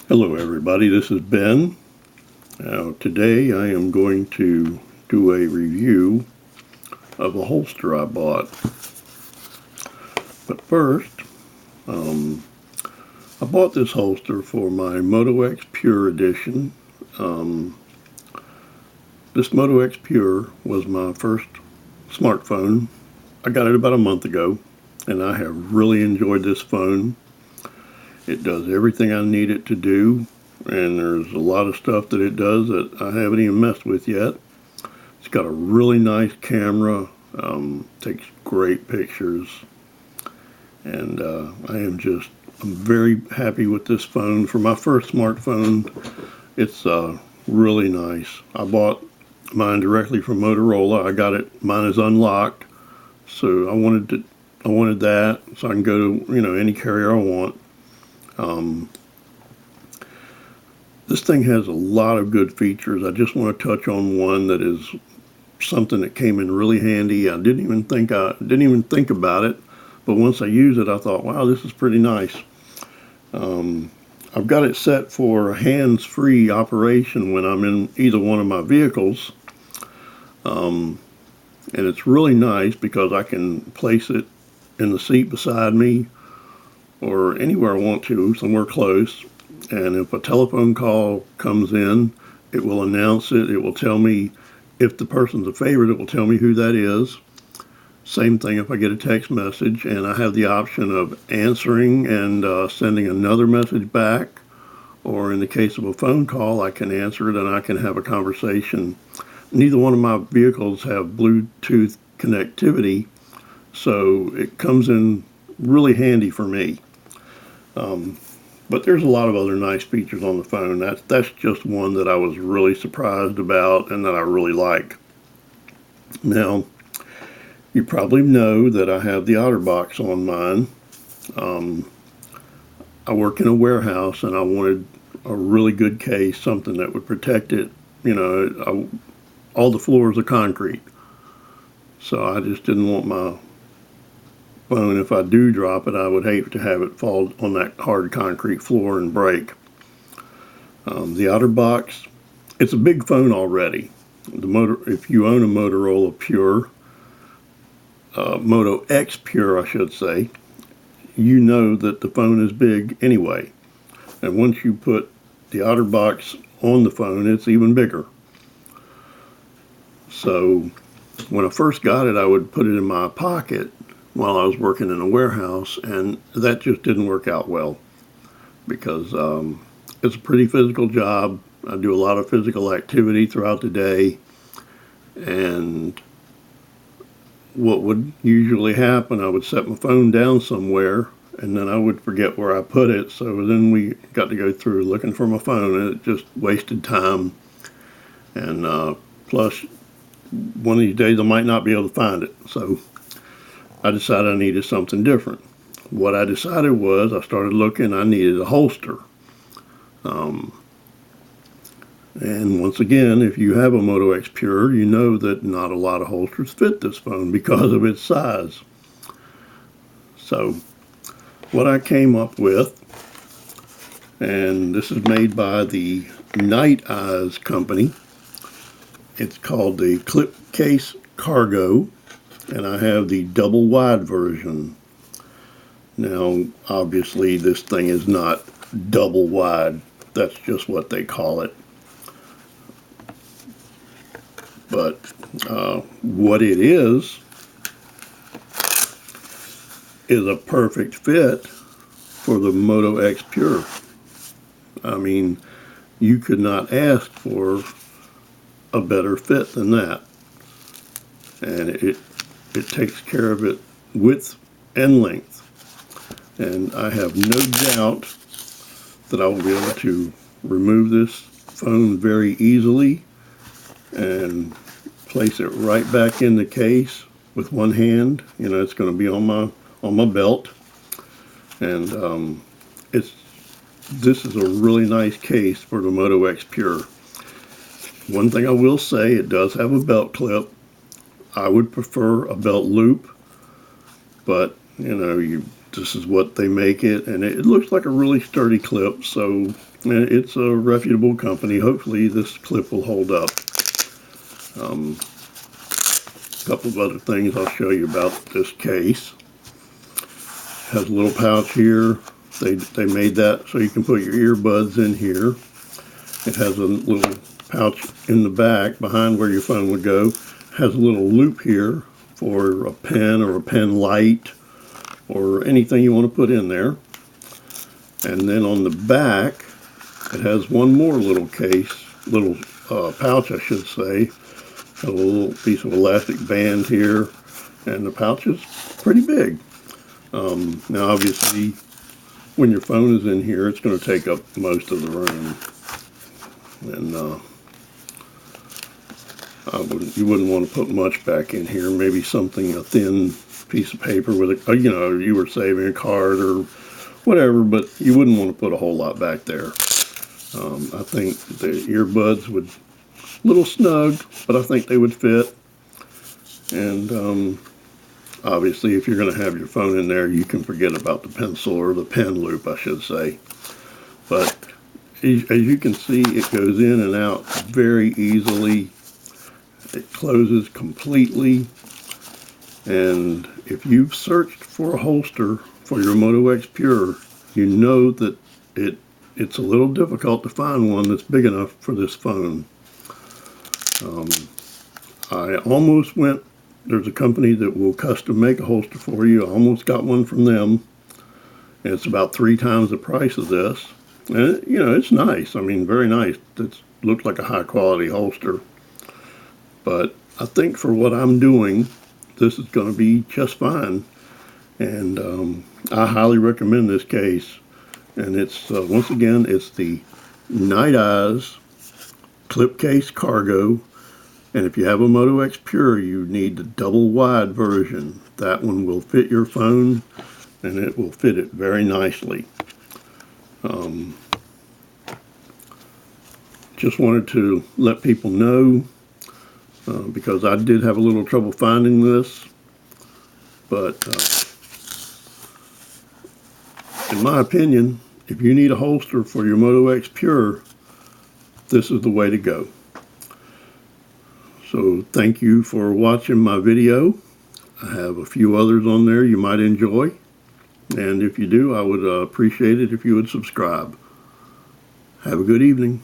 Hello everybody, this is Ben. Now today I am going to do a review of a holster I bought. But first, I bought this holster for my Moto X Pure Edition. This Moto X Pure was my first smartphone. I got it about a month ago and I have really enjoyed this phone. It does everything I need it to do, and there's a lot of stuff that it does that I haven't even messed with yet. It's got a really nice camera, takes great pictures, and I'm very happy with this phone. For my first smartphone, it's really nice. I bought mine directly from Motorola. Mine is unlocked, so I wanted that so I can go to any carrier I want. This thing has a lot of good features. I just want to touch on one that is something that came in really handy. I didn't even think about it, but once I used it, I thought, wow, this is pretty nice. I've got it set for hands-free operation when I'm in either one of my vehicles, and it's really nice because I can place it in the seat beside me or anywhere I want to, somewhere close. And if a telephone call comes in, it will announce it. It will tell me if the person's a favorite, it will tell me who that is. Same thing if I get a text message, and I have the option of answering and sending another message back. Or in the case of a phone call, I can answer it and I can have a conversation. Neither one of my vehicles have Bluetooth connectivity, so it comes in really handy for me. But there's a lot of other nice features on the phone. That's just one that I was really surprised about and that I really like. Now, you probably know that I have the OtterBox on mine. I work in a warehouse and I wanted a really good case, something that would protect it. All the floors are concrete, so I just didn't want my phone, if I do drop it, I would hate to have it fall on that hard concrete floor and break. The OtterBox, it's a big phone already. If you own a Motorola Pure, Moto X Pure, I should say, you know that the phone is big anyway. And once you put the OtterBox on the phone, it's even bigger. So when I first got it, I would put it in my pocket while I was working in a warehouse, and that just didn't work out well because it's a pretty physical job. I do a lot of physical activity throughout the day, and what would usually happen, I would set my phone down somewhere and then I would forget where I put it, so then we got to go through looking for my phone, and it just wasted time, and plus one of these days I might not be able to find it. So I decided I needed something different. What I decided was I started looking, I needed a holster. And once again, if you have a Moto X Pure, you know that not a lot of holsters fit this phone because of its size. So what I came up with, and this is made by the Nite Ize company. It's called the Clip Case Cargo, and I have the double wide version. Now, obviously, this thing is not double wide. That's just what they call it. But what it is a perfect fit for the Moto X Pure. I mean, you could not ask for a better fit than that. And it takes care of it width and length. And I have no doubt that I will be able to remove this phone very easily and place it right back in the case with one hand. It's going to be on my belt. And this is a really nice case for the Moto X Pure. One thing I will say, it does have a belt clip. I would prefer a belt loop, but this is what they make it, and it looks like a really sturdy clip, so It's a reputable company. Hopefully this clip will hold up. A couple of other things I'll show you about this case. Has a little pouch here. They made that so you can put your earbuds in here. It has a little pouch in the back behind where your phone would go. Has a little loop here for a pen or a pen light or anything you want to put in there. And then on the back, it has one more little pouch, I should say. A little piece of elastic band here, and the pouch is pretty big. Now, obviously, when your phone is in here, it's going to take up most of the room, and you wouldn't want to put much back in here. Maybe something, a thin piece of paper with a, you were saving a card or whatever, but you wouldn't want to put a whole lot back there. I think the earbuds would, a little snug, but I think they would fit. And obviously, if you're going to have your phone in there, you can forget about the pencil, or the pen loop, I should say. But as you can see, it goes in and out very easily. It closes completely. And if you've searched for a holster for your Moto X Pure, you know that it's a little difficult to find one that's big enough for this phone. I almost went, there's a company that will custom make a holster for you. I almost got one from them. And it's about 3 times the price of this. And it's nice. I mean, very nice. It looks like a high quality holster. But I think for what I'm doing, this is going to be just fine. And I highly recommend this case. And it's, once again, it's the Nite Ize clip case cargo. And if you have a Moto X Pure, you need the double wide version. That one will fit your phone, and it will fit it very nicely. Just wanted to let people know, because I did have a little trouble finding this. But in my opinion, if you need a holster for your Moto X Pure, this is the way to go. So thank you for watching my video. I have a few others on there you might enjoy. And if you do, I would appreciate it if you would subscribe. Have a good evening.